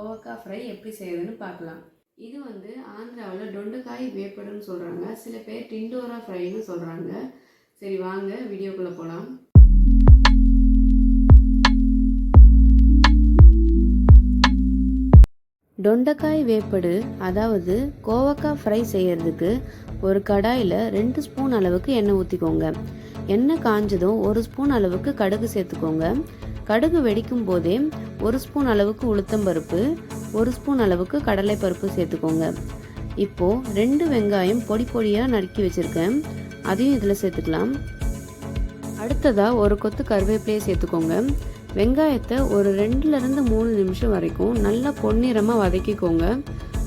கோவக்காய் ஃப்ரை எப்படி செய்யறதுன்னு பார்க்கலாம். இது ஆந்திராவில் டொண்டக்காய் வேப்படுன்னு சொல்கிறாங்க, சில பேர் டிண்டோரா ஃப்ரைன்னு சொல்கிறாங்க. சரி வாங்க வீடியோக்குள்ளே போகலாம். டொண்டக்காய் வேப்படு அதாவது கோவக்காய் ஃப்ரை செய்யறதுக்கு ஒரு கடாயில் 2 ஸ்பூன் அளவுக்கு எண்ணெய் ஊற்றிக்கோங்க. எண்ணெய் காஞ்சதும் 1 ஸ்பூன் அளவுக்கு கடுகு சேர்த்துக்கோங்க. கடுகு வெடிக்கும் போதே 1 ஸ்பூன் அளவுக்கு உளுத்தம்பருப்பு, 1 ஸ்பூன் அளவுக்கு கடலைப்பருப்பு சேர்த்துக்கோங்க. இப்போது 2 வெங்காயம் பொடி பொடியாக நறுக்கி வச்சுருக்கேன், அதையும் இதில் சேர்த்துக்கலாம். அடுத்ததாக ஒரு கொத்து கருவேப்பிலையை சேர்த்துக்கோங்க. வெங்காயத்தை ஒரு 2லேருந்து 3 நிமிஷம் வரைக்கும் நல்லா பொன்னிறமாக வதக்கிக்கோங்க.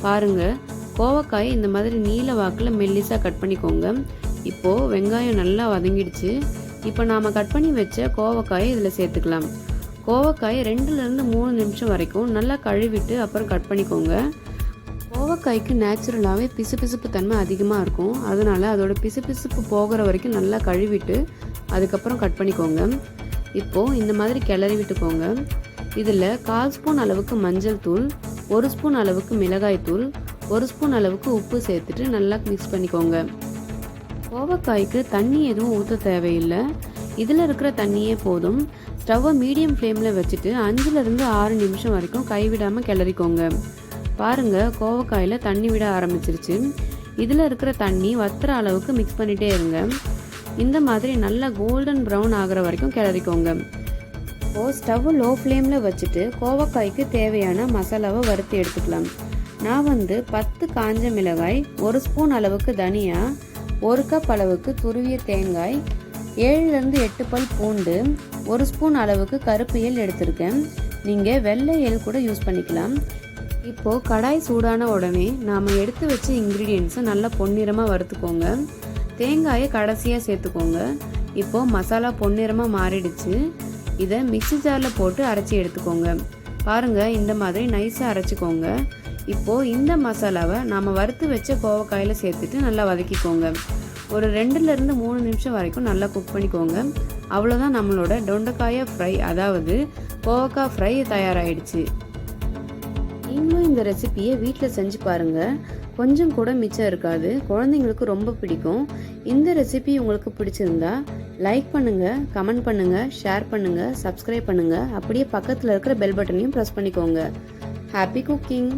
பாருங்கள், கோவக்காய் இந்த மாதிரி நீல வாக்கில் மெல்லிஸாக கட் பண்ணிக்கோங்க. இப்போது வெங்காயம் நல்லா வதங்கிடுச்சு. இப்போ நாம் கட் பண்ணி வச்ச கோவக்காயை இதில் சேர்த்துக்கலாம். கோவக்காய் 2லேருந்து 3 நிமிஷம் வரைக்கும் நல்லா கழுவிட்டு அப்புறம் கட் பண்ணிக்கோங்க. கோவக்காய்க்கு நேச்சுரலாகவே பிசுபிசுப்பு தன்மை அதிகமாக இருக்கும், அதனால் அதோட பிசுபிசுப்பு போகிற வரைக்கும் நல்லா கழுவிட்டு அதுக்கப்புறம் கட் பண்ணிக்கோங்க. இப்போது இந்த மாதிரி கிளறி விட்டுக்கோங்க. இதில் 1/4 ஸ்பூன் அளவுக்கு மஞ்சள் தூள், 1 ஸ்பூன் அளவுக்கு மிளகாய் தூள், 1 ஸ்பூன் அளவுக்கு உப்பு சேர்த்துட்டு நல்லா மிக்ஸ் பண்ணிக்கோங்க. கோவக்காய்க்கு தண்ணி எதுவும் ஊற்ற தேவையில்லை, இதில் இருக்கிற தண்ணியே போதும். ஸ்டவ்வை மீடியம் ஃப்ளேமில் வச்சுட்டு 5லேருந்து 6 நிமிஷம் வரைக்கும் கைவிடாமல் கிளறிக்கோங்க. பாருங்கள், கோவக்காயில் தண்ணி விட ஆரம்பிச்சிருச்சு. இதில் இருக்கிற தண்ணி வத்துற அளவுக்கு மிக்ஸ் பண்ணிகிட்டே இருங்க. இந்த மாதிரி நல்லா கோல்டன் ப்ரௌன் ஆகிற வரைக்கும் கிளறிக்கோங்க. இப்போது ஸ்டவ் லோ ஃப்ளேமில் வச்சுட்டு கோவக்காய்க்கு தேவையான மசாலாவை வறுத்து எடுத்துக்கலாம். நான் 10 காஞ்ச மிளகாய், 1 ஸ்பூன் அளவுக்கு தனியா, 1 கப் அளவுக்கு துருவிய தேங்காய், 7லேருந்து 8 பல் பூண்டு, 1 ஸ்பூன் அளவுக்கு கருப்பு எள் எடுத்திருக்கேன். நீங்கள் வெள்ளை எள் கூட யூஸ் பண்ணிக்கலாம். இப்போது கடாய் சூடான உடனே நாம் எடுத்து வச்ச இன்க்ரீடியன்ஸை நல்லா பொன்னிறமாக வறுத்துக்கோங்க. தேங்காயை கடைசியாக சேர்த்துக்கோங்க. இப்போது மசாலா பொன்னிறமாக மாறிடுச்சு. இதை மிக்ஸி ஜாரில் போட்டு அரைச்சி எடுத்துக்கோங்க. பாருங்கள், இந்த மாதிரி நைஸாக அரைச்சிக்கோங்க. இப்போது இந்த மசாலாவை நாம் வறுத்து வச்ச கோவக்காயில் சேர்த்துட்டு நல்லா வதக்கிக்கோங்க. ஒரு 2லேருந்து 3 நிமிஷம் வரைக்கும் நல்லா குக் பண்ணிக்கோங்க. அவ்வளோதான், நம்மளோட டொண்டக்காய ஃப்ரை அதாவது கோவக்காய் ஃப்ரை தயாராகிடுச்சு. நீங்களும் இந்த ரெசிபியை வீட்டில் செஞ்சு பாருங்கள், கொஞ்சம் கூட மிச்சம் இருக்காது, குழந்தைங்களுக்கு ரொம்ப பிடிக்கும். இந்த ரெசிபி உங்களுக்கு பிடிச்சிருந்தா லைக் பண்ணுங்கள், கமெண்ட் பண்ணுங்கள், ஷேர் பண்ணுங்கள், சப்ஸ்கிரைப் பண்ணுங்கள். அப்படியே பக்கத்தில் இருக்கிற பெல் பட்டனையும் ப்ரெஸ் பண்ணிக்கோங்க. Happy cooking!